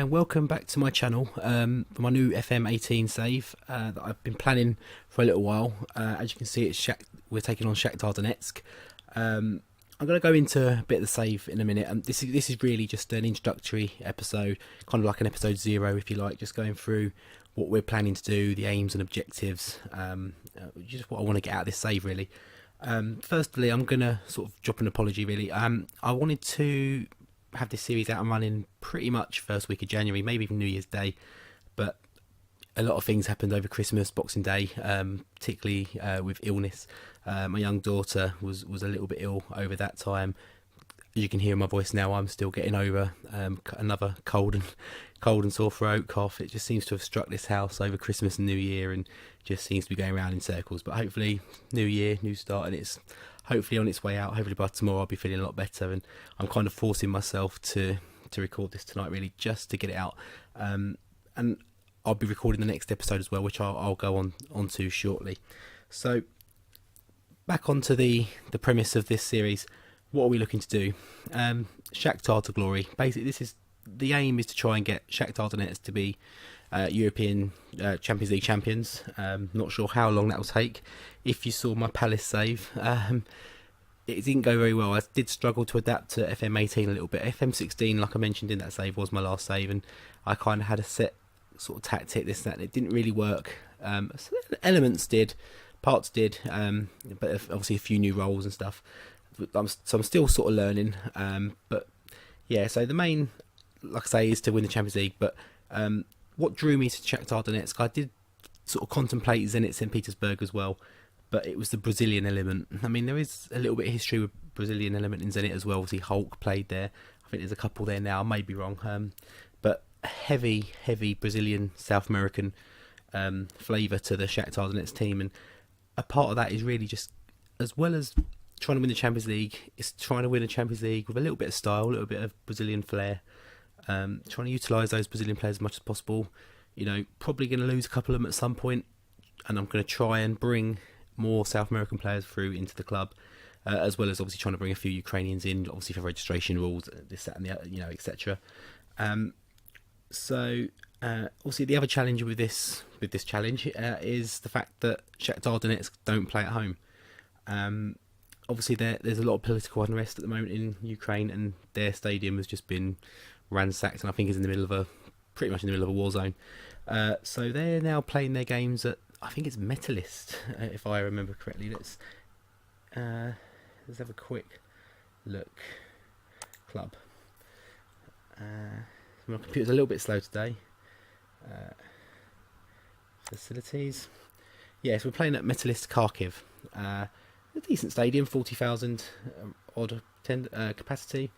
and welcome back to my channel for my new FM18 save that I've been planning for a little while. As you can see, we're taking on Shakhtar Donetsk. I'm going to go into a bit of the save in a minute, and this is really just an introductory episode, kind of like an episode 0 if you like, just going through what we're planning to do, the aims and objectives, just what I want to get out of this save really. Firstly, I'm going to sort of drop an apology really. I wanted to have this series out and running pretty much first week of January, maybe even New Year's Day, but a lot of things happened over Christmas, Boxing Day, particularly with illness. My young daughter was a little bit ill over that time. As you can hear in my voice now, I'm still getting over another cold and sore throat, cough. It just seems to have struck this house over Christmas and New Year, and just seems to be going around in circles. But hopefully, New Year, new start, and it's hopefully on its way out. Hopefully by tomorrow I'll be feeling a lot better, and I'm kind of forcing myself to record this tonight really, just to get it out. And I'll be recording the next episode as well, which I'll go onto shortly. So back onto the premise of this series. What are we looking to do? Shakhtar to glory. Basically, the aim is to try and get Shakhtar Donetsk to be European Champions League champions. Not sure how long that will take. If you saw my Palace save, it didn't go very well. I did struggle to adapt to FM18 a little bit. FM16, like I mentioned in that save, was my last save, and I kind of had a set sort of tactic, this, that, and it didn't really work. So elements did, parts did, but obviously a few new roles and stuff. So I'm still sort of learning, but yeah, so the main, like I say, is to win the Champions League. But what drew me to Shakhtar Donetsk, I did sort of contemplate Zenit St. Petersburg as well, but it was the Brazilian element. I mean, there is a little bit of history with Brazilian element in Zenit as well. Obviously, Hulk played there. I think there's a couple there now. I may be wrong, but heavy Brazilian, South American flavour to the Shakhtar Donetsk team, and a part of that is really just, as well as trying to win the Champions League, it's trying to win a Champions League with a little bit of style, a little bit of Brazilian flair, trying to utilise those Brazilian players as much as possible. You know, probably going to lose a couple of them at some point, and I'm going to try and bring more South American players through into the club, as well as obviously trying to bring a few Ukrainians in, obviously for registration rules, this, that, and the, you know, etc. So obviously the other challenge with this challenge is the fact that Shakhtar Donetsk don't play at home. Obviously there's a lot of political unrest at the moment in Ukraine, and their stadium has just been ransacked, and I think is pretty much in the middle of a war zone. So they're now playing their games at, I think it's Metalist, if I remember correctly. Let's have a quick look. Club. My computer's a little bit slow today. Facilities. Yes, we're playing at Metalist Kharkiv. A decent stadium, 40,000 odd capacity.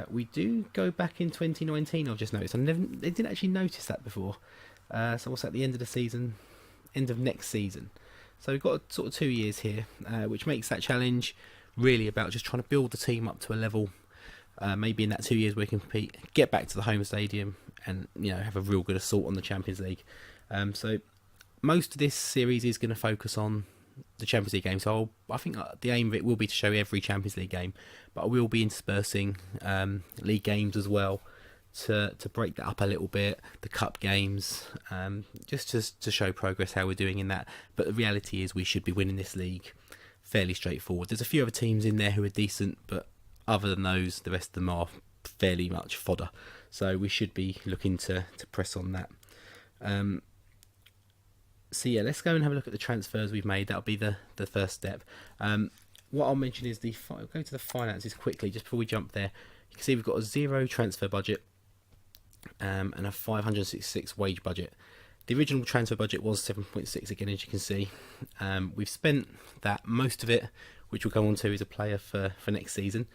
We do go back in 2019, I've just noticed. I didn't actually notice that before. So what's at the end of the season? End of next season. So we've got sort of 2 years here, which makes that challenge really about just trying to build the team up to a level. Maybe in that 2 years we can compete, get back to the home stadium, and have a real good assault on the Champions League. So most of this series is going to focus on the Champions League game. So I think the aim of it will be to show every Champions League game, but I will be interspersing league games as well to break that up a little bit. The cup games, just to show progress, how we're doing in that. But the reality is we should be winning this league fairly straightforward. There's a few other teams in there who are decent, but other than those, the rest of them are fairly much fodder. So we should be looking to press on that. So yeah, let's go and have a look at the transfers we've made. That'll be the first step. What I'll mention is go to the finances quickly just before we jump there. You can see we've got a 0 transfer budget and a 566 wage budget. The original transfer budget was 7.6 again, as you can see. We've spent that, most of it, which we'll go on to, is a player for next season.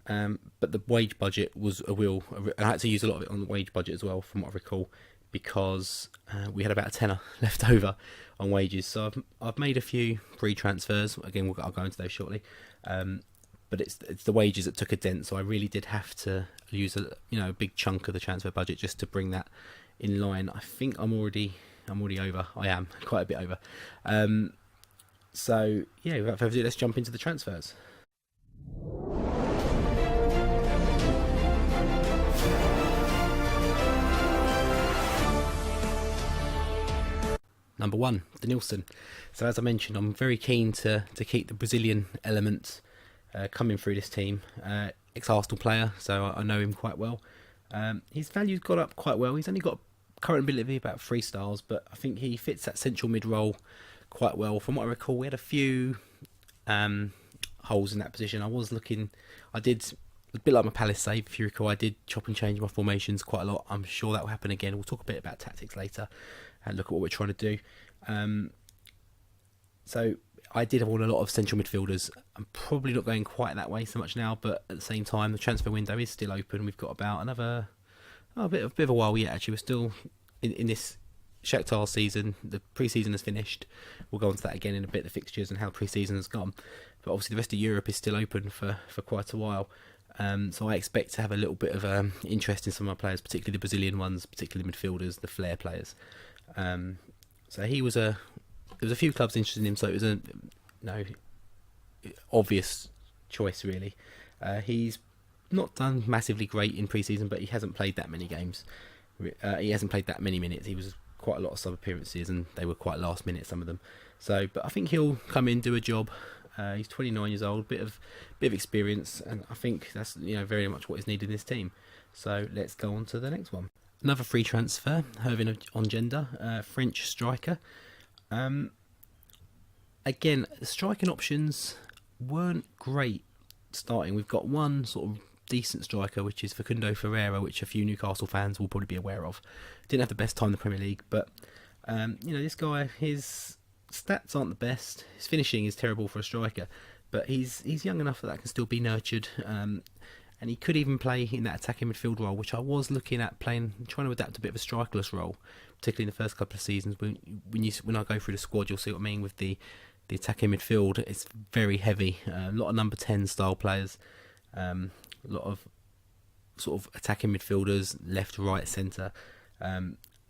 But the wage budget was I had to use a lot of it on the wage budget as well, from what I recall, because we had about a tenner left over on wages. So I've made a few free transfers. Again, I'll go into those shortly. But it's the wages that took a dent. So I really did have to use a big chunk of the transfer budget just to bring that in line. I think I'm already over. I am quite a bit over. So yeah, without further ado, let's jump into the transfers. number 1, Denilson. So as I mentioned, I'm very keen to keep the Brazilian element coming through this team. Ex-Arsenal player, so I know him quite well. His value's got up quite well. He's only got current ability about 3 stars, but I think he fits that central mid role quite well. From what I recall, we had a few holes in that position. I did a bit like my Palace save, if you recall. I did chop and change my formations quite a lot. I'm sure that will happen again. We'll talk a bit about tactics later and look at what we're trying to do. So I did have a lot of central midfielders. I'm probably not going quite that way so much now, but at the same time, the transfer window is still open. We've got about another a bit of a while yet. Actually, we're still in this Shakhtar season. The pre-season has finished. We'll go on to that again in a bit, the fixtures and how the pre-season has gone. But obviously, the rest of Europe is still open for quite a while. So I expect to have a little bit of interest in some of my players, particularly the Brazilian ones, particularly midfielders, the flair players. So there was a few clubs interested in him, so it was a obvious choice really. He's not done massively great in pre-season, but he hasn't played that many games. He hasn't played that many minutes. He was quite a lot of sub appearances, and they were quite last minute, some of them. So, but I think he'll come in, do a job. He's 29 years old, bit of experience, and I think that's very much what is needed in this team. So let's go on to the next one. Another free transfer, Hervin Ongenda, French striker. Again, the striking options weren't great starting. We've got one sort of decent striker, which is Facundo Ferreira, which a few Newcastle fans will probably be aware of. Didn't have the best time in the Premier League, but this guy, his stats aren't the best. His finishing is terrible for a striker, but he's young enough that can still be nurtured, and he could even play in that attacking midfield role, which I was looking at playing, trying to adapt a bit of a strikerless role, particularly in the first couple of seasons. When I go through the squad, you'll see what I mean with the attacking midfield. It's very heavy, a lot of number 10 style players, a lot of sort of attacking midfielders, left, right, centre,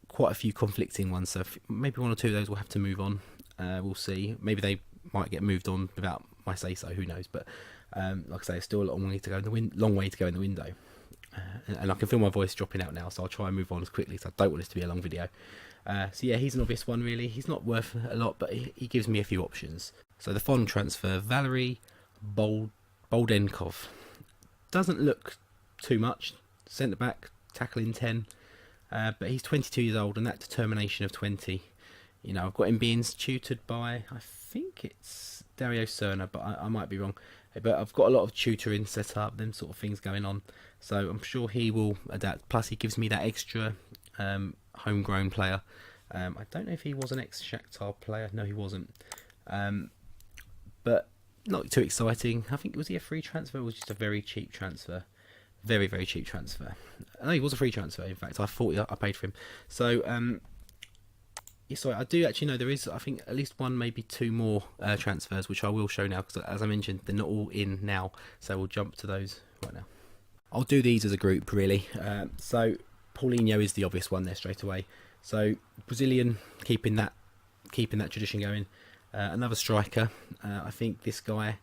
quite a few conflicting ones, so maybe one or two of those will have to move on. We'll see. Maybe they might get moved on without my say so, who knows, but like I say, it's still a long way to go in the window, and I can feel my voice dropping out now, so I'll try and move on as quickly, so I don't want this to be a long video. So yeah, he's an obvious one really. He's not worth a lot, but he gives me a few options. So the fond transfer, Valery Boldenkov. Doesn't look too much, centre back, tackling 10, but he's 22 years old, and that determination of 20. I've got him being tutored by, I think it's Dario Serna, but I might be wrong. But I've got a lot of tutoring set up, them sort of things going on, so I'm sure he will adapt. Plus he gives me that extra homegrown player. I don't know if he was an ex-Shakhtar player. No, he wasn't. But not too exciting. I think, was he a free transfer or was it just a very cheap transfer? Very, very cheap transfer. No, he was a free transfer, in fact. I thought I paid for him. So, sorry, I do actually know there is, I think, at least one, maybe two more transfers, which I will show now, because as I mentioned, they're not all in now. So we'll jump to those right now. I'll do these as a group, really. So Paulinho is the obvious one there straight away. So Brazilian, keeping that tradition going. Another striker. I think this guy,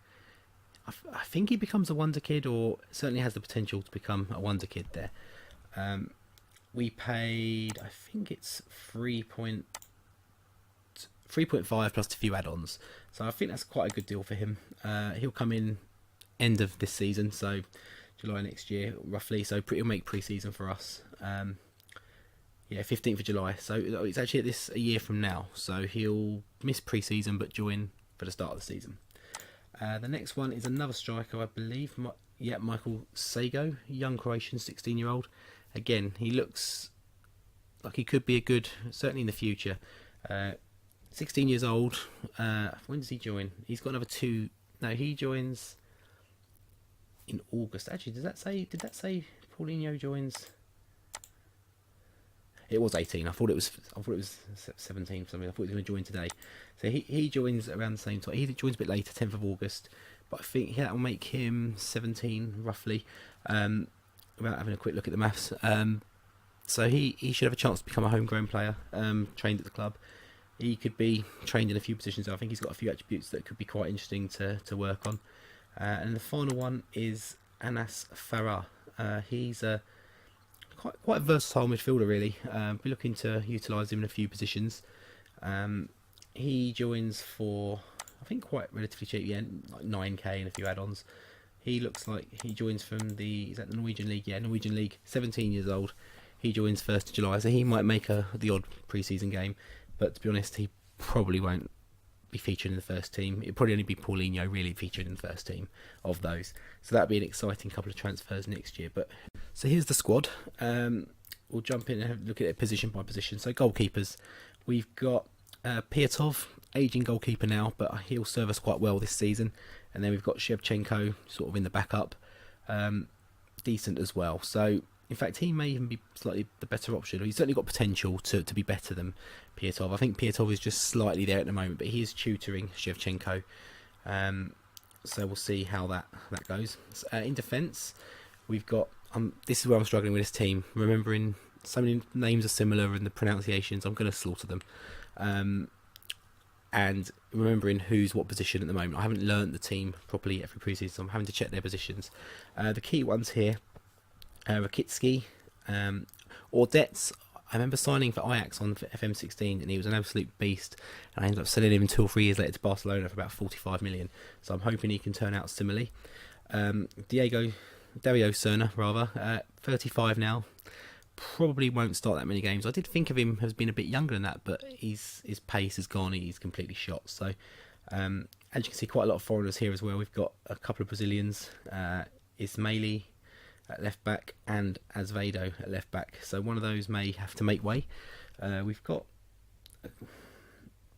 I think he becomes a wonder kid, or certainly has the potential to become a wonder kid there. We paid, I think it's 3.5 plus a few add-ons. So I think that's quite a good deal for him. He'll come in end of this season, so July next year, roughly. So he'll make pre-season for us. 15th of July. So it's actually a year from now. So he'll miss pre-season but join for the start of the season. The next one is another striker, I believe. Michael Sago, young Croatian, 16-year-old. Again, he looks like he could be a good, certainly in the future. 16 years old. When does he join? He's got another 2. No, he joins in August. Actually, did that say Paulinho joins? It was 18. I thought it was 17 for something. I thought he was going to join today. So he joins around the same time. He joins a bit later, 10th of August. But I think that will make him 17 roughly. Without having a quick look at the maths. So he should have a chance to become a homegrown player, trained at the club. He could be trained in a few positions. I think he's got a few attributes that could be quite interesting to work on. And the final one is Anas Farah. He's a quite versatile midfielder, really. Be looking to utilise him in a few positions. He joins for, I think, quite relatively cheap, yeah, like 9k and a few add-ons. He looks like he joins from is that the Norwegian League? Yeah, Norwegian League, 17 years old. He joins 1st of July, so he might make the odd pre-season game, but to be honest, he probably won't be featured in the first team. It'll probably only be Paulinho really featured in the first team of those. So that'll be an exciting couple of transfers next year. But so here's the squad. We'll jump in and have a look at it position by position. So goalkeepers, we've got Piatov, aging goalkeeper now, but he'll serve us quite well this season. And then we've got Shevchenko sort of in the backup, decent as well. So in fact, he may even be slightly the better option. He's certainly got potential to be better than Piatov. I think Piatov is just slightly there at the moment, but he is tutoring Shevchenko. So we'll see how that goes. In defence, we've got... this is where I'm struggling with this team. Remembering so many names are similar and the pronunciations, I'm going to slaughter them. And remembering who's what position at the moment. I haven't learnt the team properly every pre-season, so I'm having to check their positions. The key ones here, Rakitsky, Ordets. I remember signing for Ajax on FM18 and he was an absolute beast, and I ended up selling him 2 or 3 years later to Barcelona for about 45 million, so I'm hoping he can turn out similarly. Dario Serna, 35 now, probably won't start that many games. I did think of him as being a bit younger than that, but his pace has gone, he's completely shot. So as you can see, quite a lot of foreigners here as well. We've got a couple of Brazilians, Ismaili at left back and Azevedo at left back, so one of those may have to make way. We've got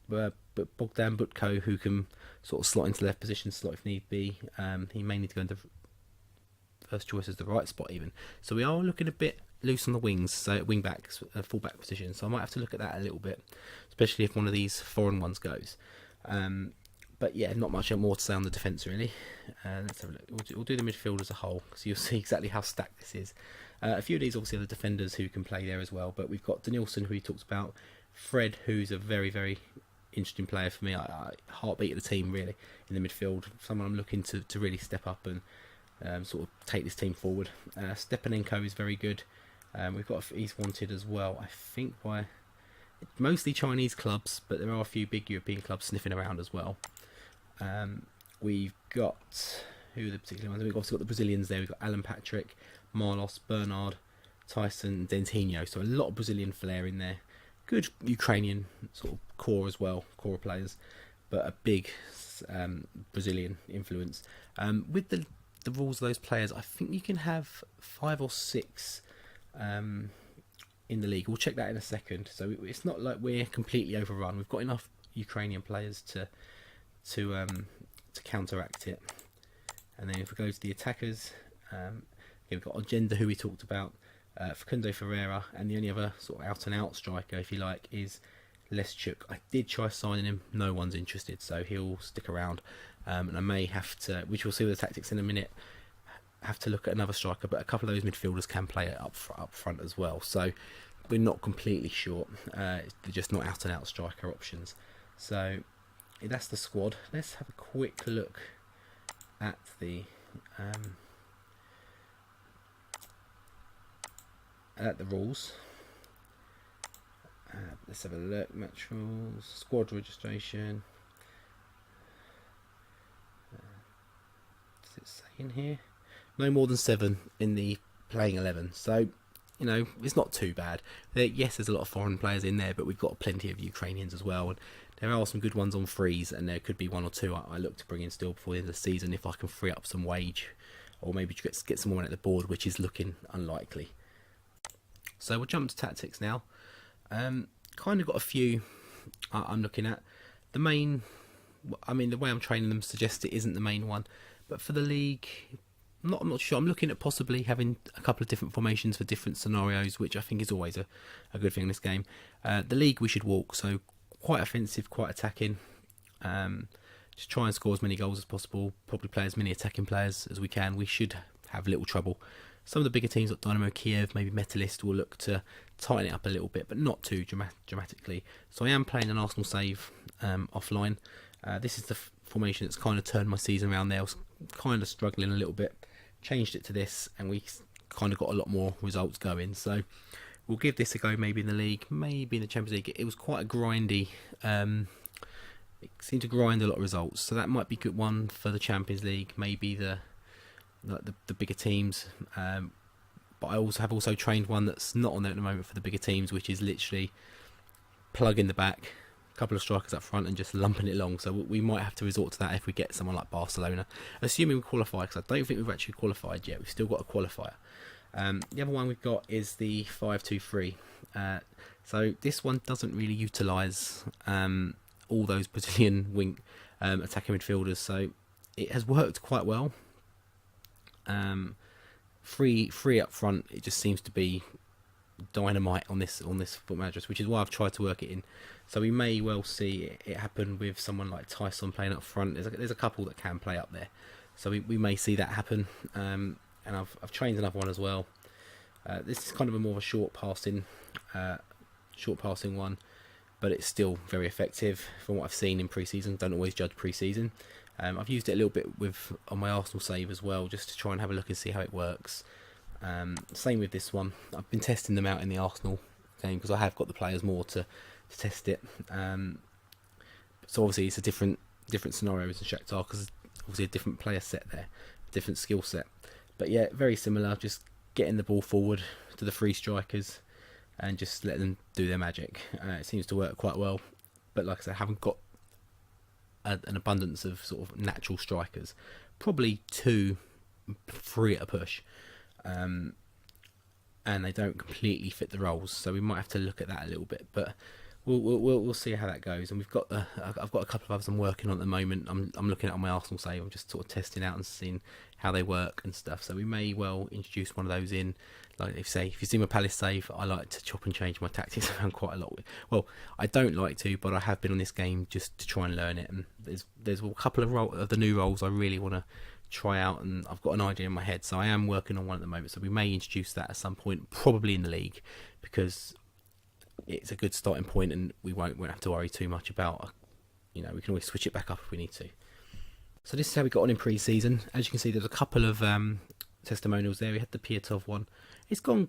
Bogdan Butko, who can sort of slot into left position slot if need be. He may need to go into first choice as the right spot even, so we are looking a bit loose on the wings, so wing backs, full back position, so I might have to look at that a little bit, especially if one of these foreign ones goes. But yeah, not much more to say on the defence really. Let's have a look. We'll do the midfield as a whole, so you'll see exactly how stacked this is. A few of these obviously are the defenders who can play there as well, but we've got Danielson, who we talked about, Fred, who's a very, very interesting player for me, heartbeat of the team really in the midfield, someone I'm looking to really step up and sort of take this team forward. Stepanenko is very good. He's wanted as well, I think, by mostly Chinese clubs, but there are a few big European clubs sniffing around as well. We've got, who are the particular ones? We've also got the Brazilians there. We've got Alan Patrick, Marlos, Bernard, Tyson, Dentinho. So a lot of Brazilian flair in there. Good Ukrainian sort of core as well, core players, but a big Brazilian influence. With the rules of those players, I think you can have 5 or 6 in the league. We'll check that in a second. So it's not like we're completely overrun. We've got enough Ukrainian players to counteract it. And then if we go to the attackers, we've got Agenda, who we talked about, Facundo Ferreira, and the only other sort of out and out striker, if you like, is Leschuk. I did try signing him, no one's interested, so he'll stick around. And I may have to, which we'll see with the tactics in a minute, have to look at another striker, but a couple of those midfielders can play it up front as well, so we're not completely short. They're just not out and out striker options. So that's the squad. Let's have a quick look at the rules. Let's have a look. Match rules, squad registration. Does it say in here? No more than 7 in the playing 11. So, you know, it's not too bad. Yes, there's a lot of foreign players in there, but we've got plenty of Ukrainians as well. And there are some good ones on frees, and there could be 1 or 2 I look to bring in still before the end of the season if I can free up some wage, or maybe get some more at the board, which is looking unlikely. So we'll jump to tactics now. Kind of got a few I'm looking at. The main, I mean, the way I'm training them suggests it isn't the main one, but for the league, I'm not sure. I'm looking at possibly having a couple of different formations for different scenarios, which I think is always a good thing in this game. The league we should walk, so quite offensive, quite attacking. Just try and score as many goals as possible. Probably play as many attacking players as we can. We should have little trouble. Some of the bigger teams like Dynamo Kiev, maybe Metalist, will look to tighten it up a little bit, but not too dramatically. So I am playing an Arsenal save offline. This is the formation that's kind of turned my season around there. I was kind of struggling a little bit. Changed it to this, and we kind of got a lot more results going. So we'll give this a go. Maybe in the league, maybe in the Champions League. It was quite a grindy. It seemed to grind a lot of results, so that might be a good one for the Champions League. Maybe the bigger teams. But I have also trained one that's not on there at the moment for the bigger teams, which is literally plug in the back, a couple of strikers up front, and just lumping it along. So we might have to resort to that if we get someone like Barcelona, assuming we qualify, because I don't think we've actually qualified yet. We've still got a qualifier. The other one we've got is the 5-2-3. So this one doesn't really utilise all those Brazilian wing attacking midfielders, so it has worked quite well. Free up front, it just seems to be dynamite on this Football Manager, which is why I've tried to work it in. So we may well see it happen with someone like Tyson playing up front. There's a couple that can play up there, so we may see that happen. And I've trained another one as well. This is kind of a more of a short passing one, but it's still very effective from what I've seen in pre-season. Don't always judge pre-season. I've used it a little bit on my Arsenal save as well, just to try and have a look and see how it works. Same with this one. I've been testing them out in the Arsenal game because I have got the players more to test it. So obviously it's a different scenario as in Shakhtar, because obviously a different player set there, different skill set. But yeah, very similar. Just getting the ball forward to the free strikers and just let them do their magic. It seems to work quite well. But like I said, I haven't got an abundance of sort of natural strikers. Probably 2, 3 at a push. And they don't completely fit the roles, so we might have to look at that a little bit. But we'll see how that goes. And I've got a couple of others I'm working on at the moment. I'm looking at on my Arsenal save. I'm just sort of testing out and seeing how they work and stuff. So we may well introduce one of those in. Like if you see my Palace save, I like to chop and change my tactics around quite a lot. Well, I don't like to, but I have been on this game just to try and learn it. And there's a couple of the new roles I really want to try out, and I've got an idea in my head. So I am working on one at the moment. So we may introduce that at some point, probably in the league, because it's a good starting point, and we won't have to worry too much about. We can always switch it back up if we need to. So this is how we got on in pre-season. As you can see, there's a couple of testimonials there. We had the Kiota one. It's gone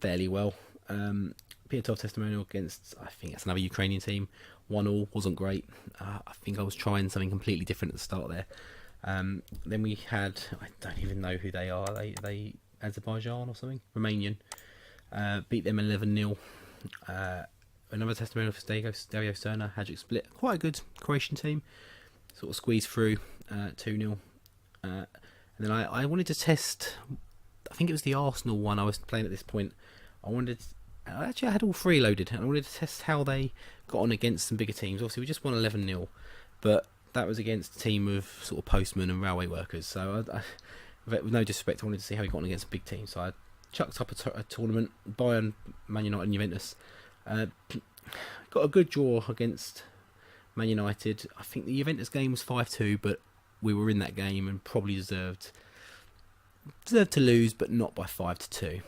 fairly well. Kiota testimonial against, I think it's another Ukrainian team. 1-1, wasn't great. I think I was trying something completely different at the start there. Then we had, I don't even know who they are. They Azerbaijan or something, Romanian. Beat them 11-0. Another testimonial for Dario Serna, Hajduk Split. Quite a good Croatian team. Sort of squeezed through 2-0. And then I wanted to test, I think it was the Arsenal one I was playing at this point. I had all 3 loaded, and I wanted to test how they got on against some bigger teams. Obviously, we just won 11-0, but that was against a team of sort of postmen and railway workers. So, with no disrespect, I wanted to see how he got on against a big team. So I chucked up a tournament, Bayern, Man United and Juventus. Got a good draw against Man United. I think the Juventus game was 5-2, but we were in that game and probably deserved to lose, but not by 5-2.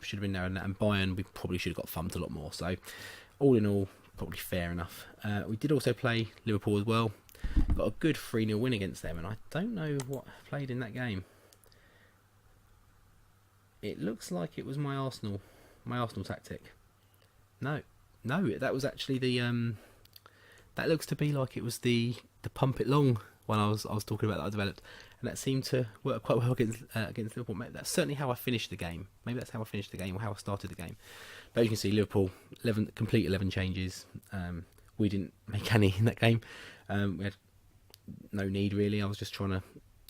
Should have been narrower than that. And Bayern, we probably should have got thumped a lot more. So, all in all, probably fair enough. We did also play Liverpool as well. Got a good 3-0 win against them, and I don't know what played in that game. It looks like it was my Arsenal tactic. No, that was actually the that looks to be like it was the pump it long one I was talking about that I developed, and that seemed to work quite well against Liverpool. That's certainly how I finished the game. Maybe that's how I finished the game, or how I started the game. But as you can see, Liverpool 11 changes. We didn't make any in that game. We had no need really. I was just trying to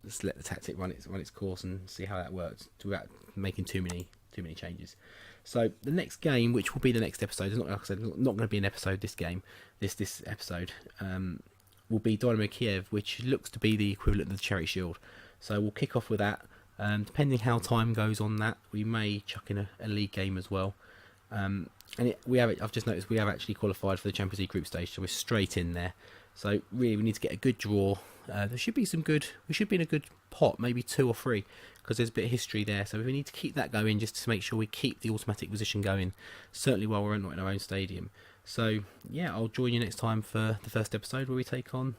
just let the tactic run its course and see how that worked without making too many changes. So the next game, which will be the next episode, is not, like I said, not going to be an episode. This game, this episode, will be Dynamo Kiev, which looks to be the equivalent of the Charity Shield. So we'll kick off with that. Depending how time goes on that, we may chuck in a league game as well. I've just noticed we have actually qualified for the Champions League group stage, so we're straight in there. So really, we need to get a good draw. We should be in a good pot, maybe 2 or 3, because there's a bit of history there. So we need to keep that going, just to make sure we keep the automatic position going, certainly while we're not in our own stadium. So yeah, I'll join you next time for the first episode, where we take on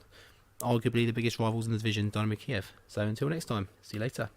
arguably the biggest rivals in the division, Dynamo Kiev. So until next time, see you later.